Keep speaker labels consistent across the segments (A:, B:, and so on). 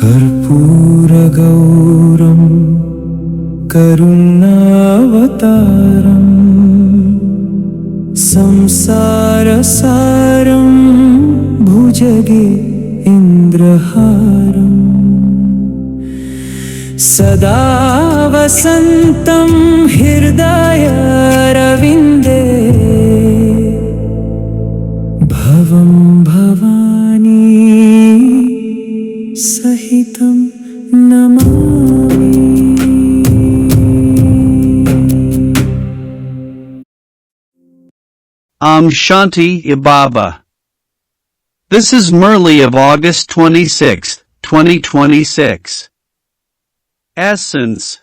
A: कर्पूरगौरं करुणावतारं संसारसारं भुजगे इन्द्रहारम् सदा वसन्तं हृदयारविन्दे भवं भवानी सहितं Namami.
B: Shanti Shivbaba. This is Murli of August 26, 2026. Essence.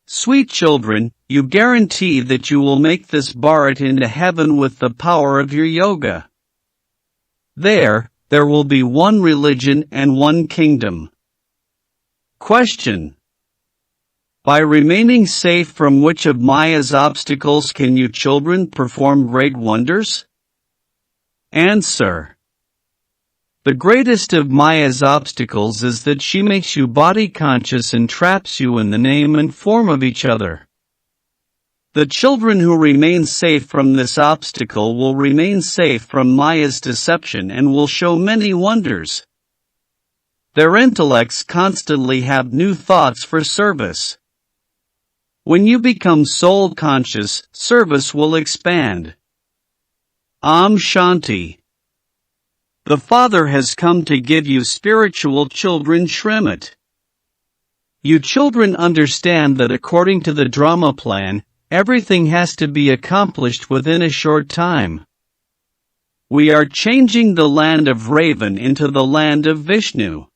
B: Sweet children, you guarantee that you will make this Bharat into heaven with the power of your yoga. There will be one religion and one kingdom. Question. By remaining safe from which of Maya's obstacles can you children perform great wonders? Answer. The greatest of Maya's obstacles is that she makes you body conscious and traps you in the name and form of each other. The children who remain safe from this obstacle will remain safe from Maya's deception and will show many wonders. Their intellects constantly have new thoughts for service. When you become soul conscious, service will expand. Shanti. The Father has come to give you spiritual children Shrimad. You children understand that according to the drama plan, everything has to be accomplished within a short time. We are changing the land of Raven into the land of Vishnu.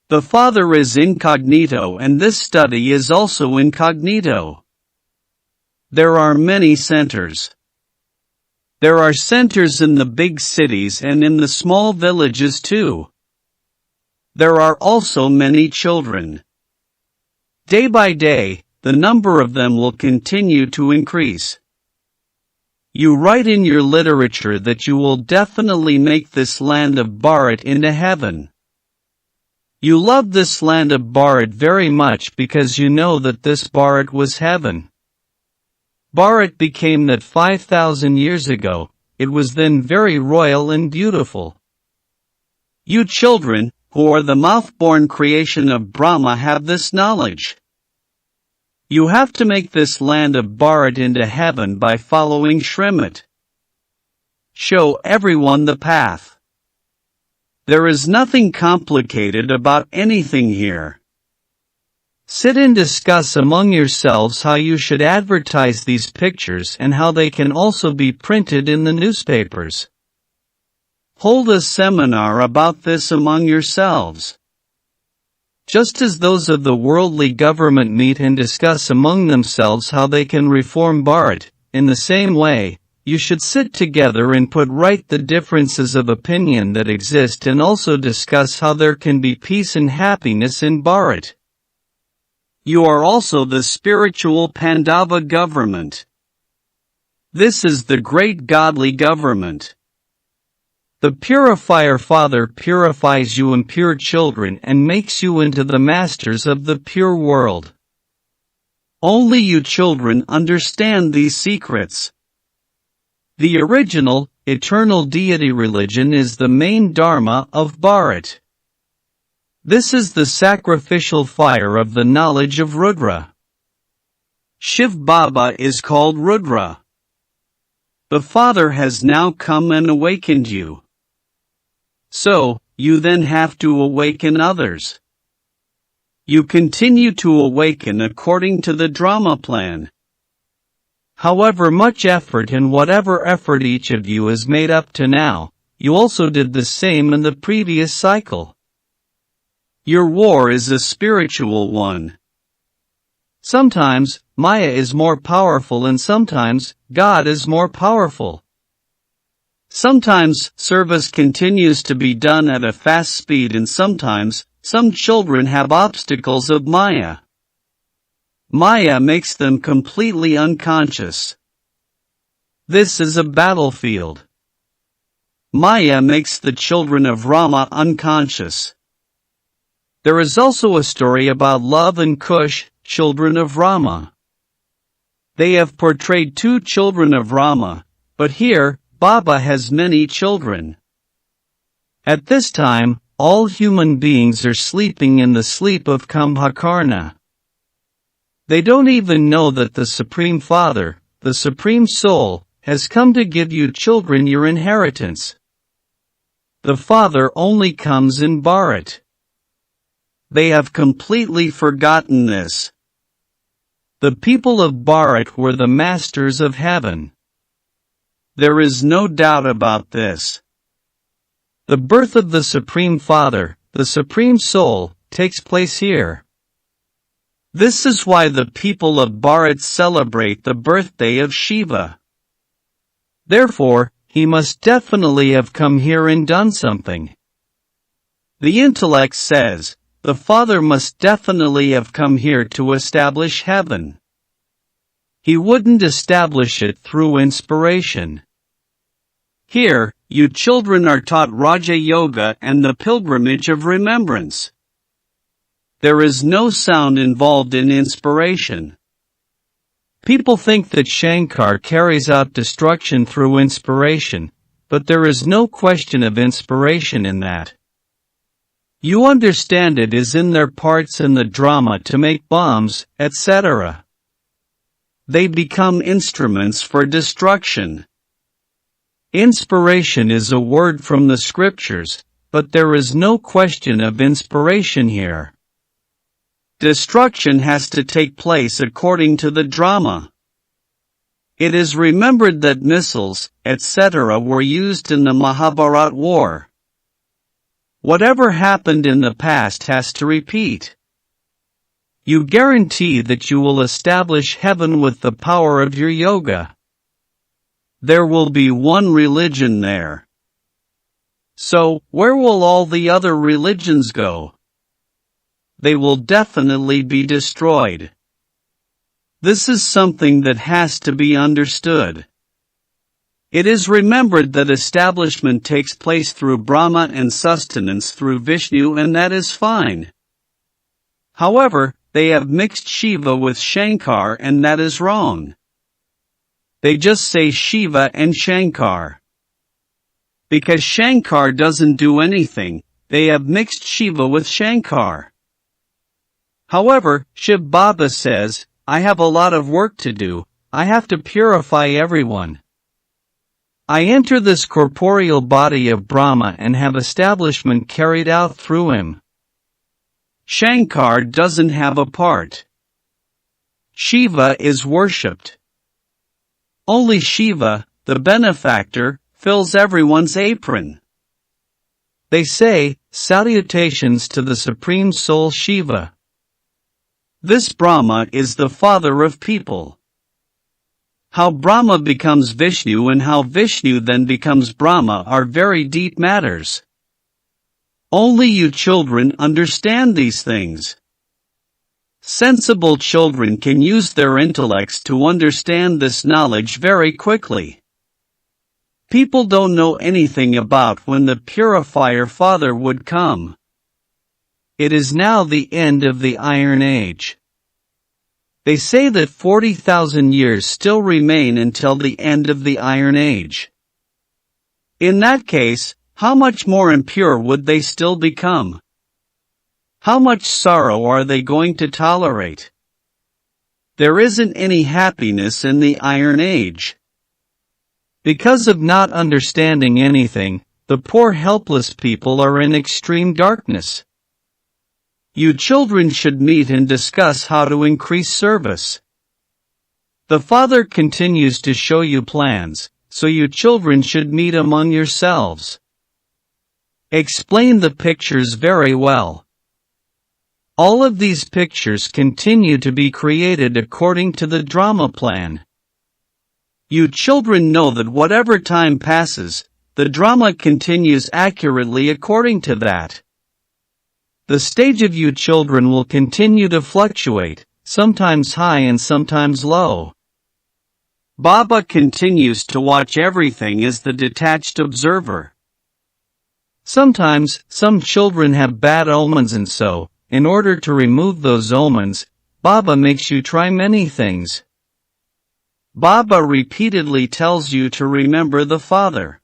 B: The Father is incognito and this study is also incognito. There are many centers. There are centers in the big cities and in the small villages too. There are also many children. Day by day, the number of them will continue to increase. You write in your literature that you will definitely make this land of Bharat into heaven. You love this land of Bharat very much because you know that this Bharat was heaven. Bharat became that 5,000 years ago. It was then very royal and beautiful. You children, who are the mouth-born creation of Brahma, have this knowledge. You have to make this land of Bharat into heaven by following Shrimad. Show everyone the path. There is nothing complicated about anything here. Sit and discuss among yourselves how you should advertise these pictures and how they can also be printed in the newspapers. Hold a seminar about this among yourselves. Just as those of the worldly government meet and discuss among themselves how they can reform Bharat, in the same way, you should sit together and put right the differences of opinion that exist and also discuss how there can be peace and happiness in Bharat. You are also the spiritual Pandava government. This is the great godly government. The purifier Father purifies you impure children and makes you into the masters of the pure world. Only you children understand these secrets. The original, eternal deity religion is the main dharma of Bharat. This is the sacrificial fire of the knowledge of Rudra. Shivbaba is called Rudra. The Father has now come and awakened you. So, you then have to awaken others. You continue to awaken according to the drama plan. However much effort and whatever effort each of you has made up to now, you also did the same in the previous cycle. Your war is a spiritual one. Sometimes, Maya is more powerful and sometimes, God is more powerful. Sometimes, service continues to be done at a fast speed and sometimes, some children have obstacles of Maya. Maya makes them completely unconscious. This is a battlefield. Maya makes the children of Rama unconscious. There is also a story about Love and Kush, children of Rama. They have portrayed two children of Rama, but here, Baba has many children. At this time, all human beings are sleeping in the sleep of Kumbhakarna. They don't even know that the Supreme Father, the Supreme Soul, has come to give you children your inheritance. The Father only comes in Bharat. They have completely forgotten this. The people of Bharat were the masters of heaven. There is no doubt about this. The birth of the Supreme Father, the Supreme Soul, takes place here. This is why the people of Bharat celebrate the birthday of Shiva. Therefore, he must definitely have come here and done something. The intellect says, the Father must definitely have come here to establish heaven. He wouldn't establish it through inspiration. Here, you children are taught Raja Yoga and the pilgrimage of remembrance. There is no sound involved in inspiration. People think that Shankar carries out destruction through inspiration, but there is no question of inspiration in that. You understand it is in their parts in the drama to make bombs, etc. They become instruments for destruction. Inspiration is a word from the scriptures, but there is no question of inspiration here. Destruction has to take place according to the drama. It is remembered that missiles, etc. were used in the Mahabharat war. Whatever happened in the past has to repeat. You guarantee that you will establish heaven with the power of your yoga. There will be one religion there. So, where will all the other religions go? They will definitely be destroyed. This is something that has to be understood. It is remembered that establishment takes place through Brahma and sustenance through Vishnu, and that is fine. However, they have mixed Shiva with Shankar, and that is wrong. They just say Shiva and Shankar. Because Shankar doesn't do anything, they have mixed Shiva with Shankar. However, Shivbaba says, I have a lot of work to do, I have to purify everyone. I enter this corporeal body of Brahma and have establishment carried out through him. Shankar doesn't have a part. Shiva is worshipped. Only Shiva, the benefactor, fills everyone's apron. They say, salutations to the Supreme Soul Shiva. This Brahma is the father of people. How Brahma becomes Vishnu and how Vishnu then becomes Brahma are very deep matters. Only you children understand these things. Sensible children can use their intellects to understand this knowledge very quickly. People don't know anything about when the purifier Father would come. It is now the end of the Iron Age. They say that 40,000 years still remain until the end of the Iron Age. In that case, how much more impure would they still become? How much sorrow are they going to tolerate? There isn't any happiness in the Iron Age. Because of not understanding anything, the poor helpless people are in extreme darkness. You children should meet and discuss how to increase service. The Father continues to show you plans, so you children should meet among yourselves. Explain the pictures very well. All of these pictures continue to be created according to the drama plan. You children know that whatever time passes, the drama continues accurately according to that. The stage of you children will continue to fluctuate, sometimes high and sometimes low. Baba continues to watch everything as the detached observer. Sometimes, some children have bad omens and so, in order to remove those omens, Baba makes you try many things. Baba repeatedly tells you to remember the Father.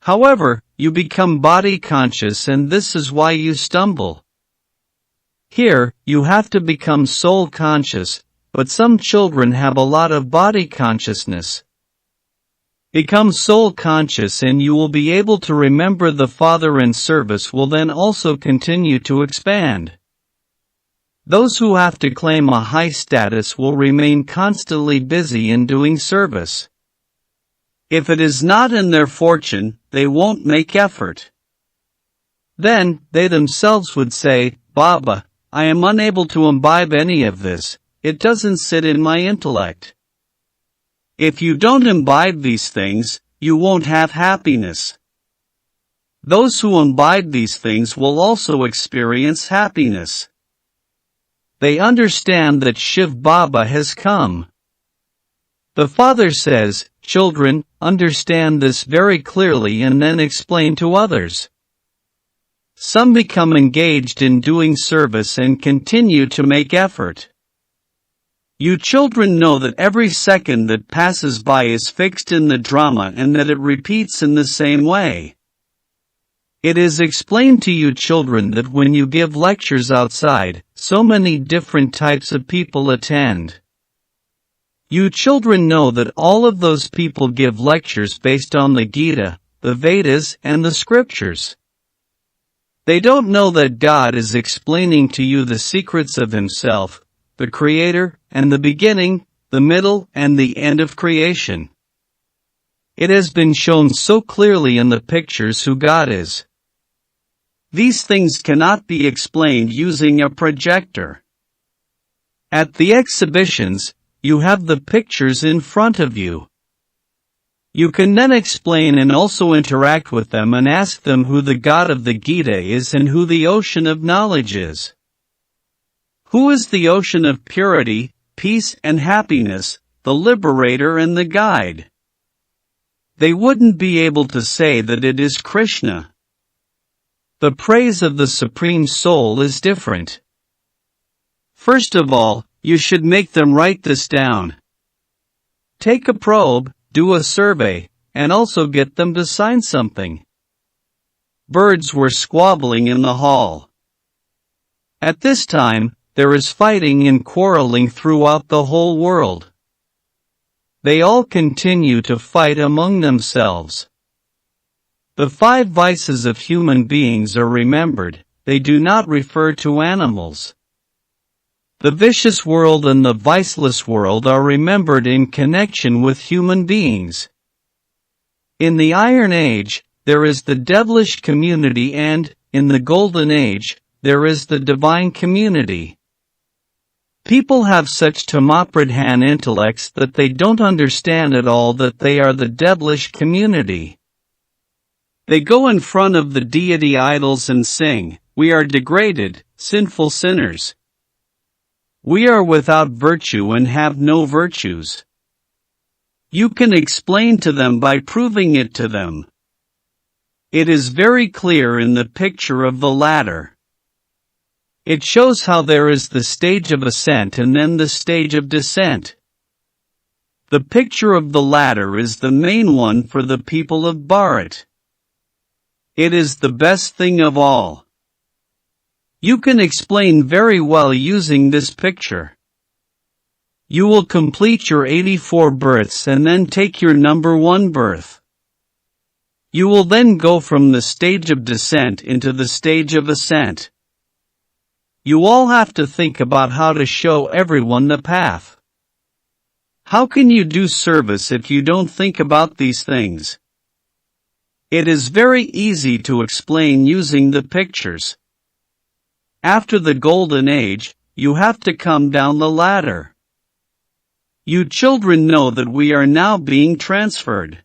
B: However, you become body conscious and this is why you stumble. Here, you have to become soul conscious, but some children have a lot of body consciousness. Become soul conscious and you will be able to remember the Father, and service will then also continue to expand. Those who have to claim a high status will remain constantly busy in doing service. If it is not in their fortune, they won't make effort. Then, they themselves would say, Baba, I am unable to imbibe any of this, it doesn't sit in my intellect. If you don't imbibe these things, you won't have happiness. Those who imbibe these things will also experience happiness. They understand that Shivbaba has come. The Father says, children, understand this very clearly and then explain to others. Some become engaged in doing service and continue to make effort. You children know that every second that passes by is fixed in the drama and that it repeats in the same way. It is explained to you children that when you give lectures outside, so many different types of people attend. You children know that all of those people give lectures based on the Gita, the Vedas, and the scriptures. They don't know that God is explaining to you the secrets of Himself, the Creator, and the beginning, the middle, and the end of creation. It has been shown so clearly in the pictures who God is. These things cannot be explained using a projector. At the exhibitions, you have the pictures in front of you. You can then explain and also interact with them and ask them who the God of the Gita is and who the ocean of knowledge is. Who is the ocean of purity, peace and happiness, the liberator and the guide? They wouldn't be able to say that it is Krishna. The praise of the Supreme Soul is different. First of all, you should make them write this down. Take a probe, do a survey, and also get them to sign something. Birds were squabbling in the hall. At this time, there is fighting and quarreling throughout the whole world. They all continue to fight among themselves. The 5 vices of human beings are remembered, they do not refer to animals. The vicious world and the viceless world are remembered in connection with human beings. In the Iron Age, there is the devilish community and, in the Golden Age, there is the divine community. People have such tamapradhan intellects that they don't understand at all that they are the devilish community. They go in front of the deity idols and sing, "We are degraded, sinful sinners. We are without virtue and have no virtues." You can explain to them by proving it to them. It is very clear in the picture of the ladder. It shows how there is the stage of ascent and then the stage of descent. The picture of the ladder is the main one for the people of Bharat. It is the best thing of all. You can explain very well using this picture. You will complete your 84 births and then take your number 1 birth. You will then go from the stage of descent into the stage of ascent. You all have to think about how to show everyone the path. How can you do service if you don't think about these things? It is very easy to explain using the pictures. After the Golden Age, you have to come down the ladder. You children know that we are now being transferred.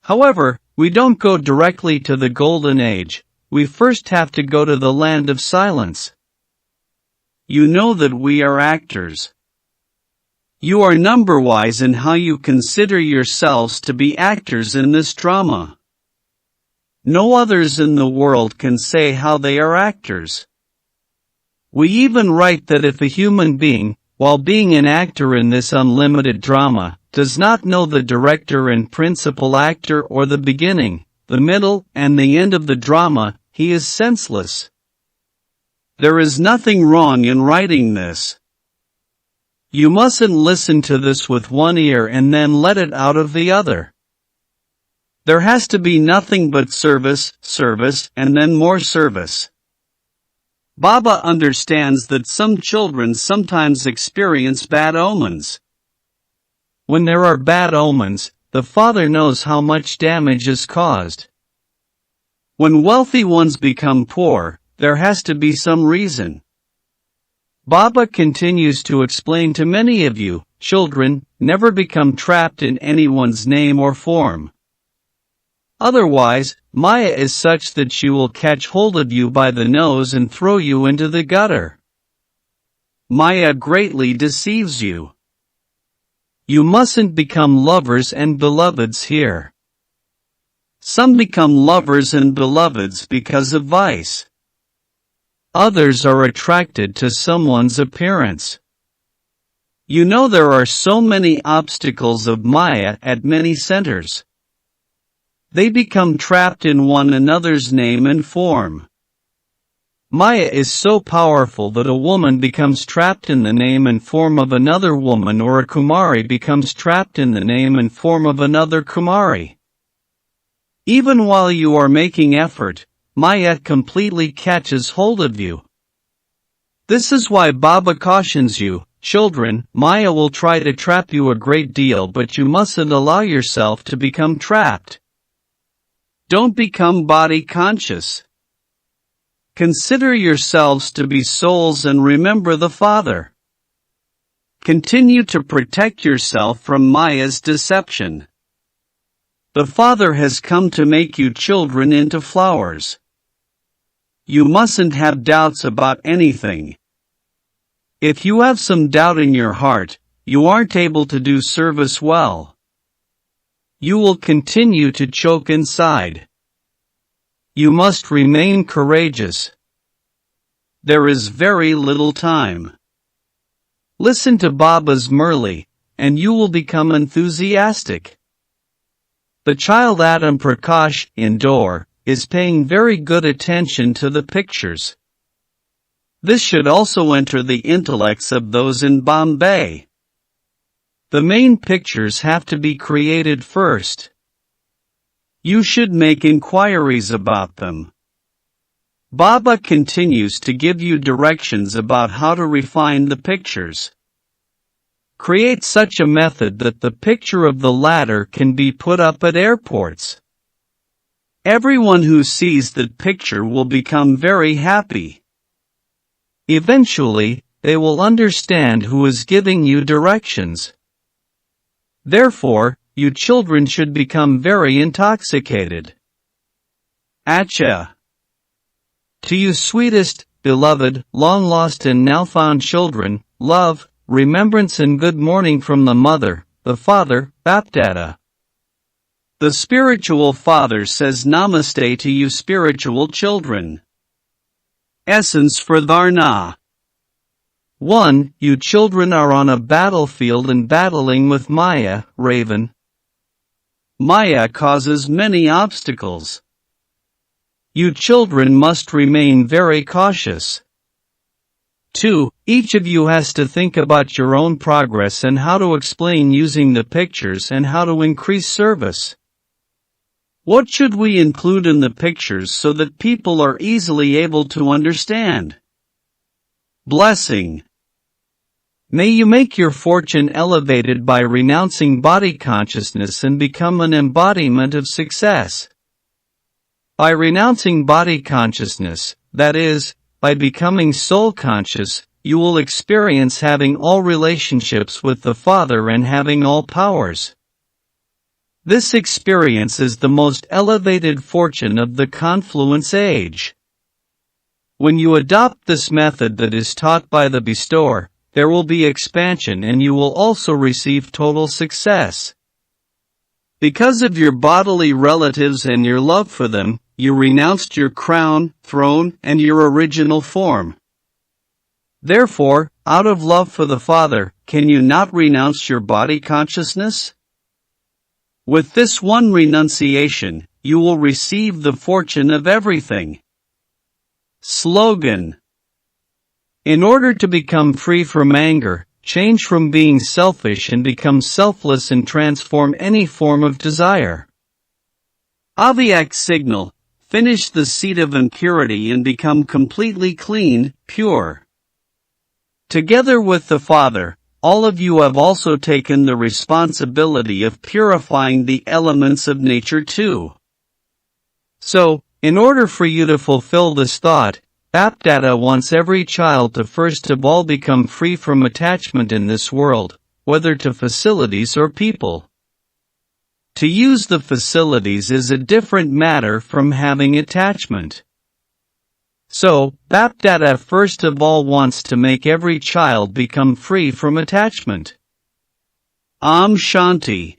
B: However, we don't go directly to the Golden Age, we first have to go to the land of silence. You know that we are actors. You are number-wise in how you consider yourselves to be actors in this drama. No others in the world can say how they are actors. We even write that if a human being, while being an actor in this unlimited drama, does not know the director and principal actor or the beginning, the middle, and the end of the drama, he is senseless. There is nothing wrong in writing this. You mustn't listen to this with one ear and then let it out of the other. There has to be nothing but service, service, and then more service. Baba understands that some children sometimes experience bad omens. When there are bad omens, the father knows how much damage is caused. When wealthy ones become poor, there has to be some reason. Baba continues to explain to many of you, children, never become trapped in anyone's name or form. Otherwise, Maya is such that she will catch hold of you by the nose and throw you into the gutter. Maya greatly deceives you. You mustn't become lovers and beloveds here. Some become lovers and beloveds because of vice. Others are attracted to someone's appearance. You know there are so many obstacles of Maya at many centers. They become trapped in one another's name and form. Maya is so powerful that a woman becomes trapped in the name and form of another woman, or a Kumari becomes trapped in the name and form of another Kumari. Even while you are making effort, Maya completely catches hold of you. This is why Baba cautions you, children, Maya will try to trap you a great deal, but you mustn't allow yourself to become trapped. Don't become body conscious. Consider yourselves to be souls and remember the Father. Continue to protect yourself from Maya's deception. The Father has come to make you children into flowers. You mustn't have doubts about anything. If you have some doubt in your heart, you aren't able to do service well. You will continue to choke inside. You must remain courageous. There is very little time. Listen to Baba's Murli, and you will become enthusiastic. The child Adam Prakash, indoor, is paying very good attention to the pictures. This should also enter the intellects of those in Bombay. The main pictures have to be created first. You should make inquiries about them. Baba continues to give you directions about how to refine the pictures. Create such a method that the picture of the ladder can be put up at airports. Everyone who sees that picture will become very happy. Eventually, they will understand who is giving you directions. Therefore, you children should become very intoxicated. Acha. To you sweetest, beloved, long-lost and now-found children, love, remembrance and good morning from the Mother, the Father, Bapdada. The spiritual Father says Namaste to you spiritual children. Essence for Dharna. 1. You children are on a battlefield and battling with Maya, Raven. Maya causes many obstacles. You children must remain very cautious. 2. Each of you has to think about your own progress and how to explain using the pictures and how to increase service. What should we include in the pictures so that people are easily able to understand? Blessing. May you make your fortune elevated by renouncing body consciousness and become an embodiment of success. By renouncing body consciousness, that is, by becoming soul conscious, you will experience having all relationships with the Father and having all powers. This experience is the most elevated fortune of the confluence age. When you adopt this method that is taught by the bestower, there will be expansion and you will also receive total success. Because of your bodily relatives and your love for them, you renounced your crown, throne, and your original form. Therefore, out of love for the Father, can you not renounce your body consciousness? With this one renunciation, you will receive the fortune of everything. Slogan: in order to become free from anger, change from being selfish and become selfless and transform any form of desire. Avyak signal: finish the seed of impurity and become completely clean, pure. Together with the Father, all of you have also taken the responsibility of purifying the elements of nature too. So, in order for you to fulfill this thought, Bapdada wants every child to first of all become free from attachment in this world, whether to facilities or people. To use the facilities is a different matter from having attachment. So, Bapdada first of all wants to make every child become free from attachment. Om Shanti.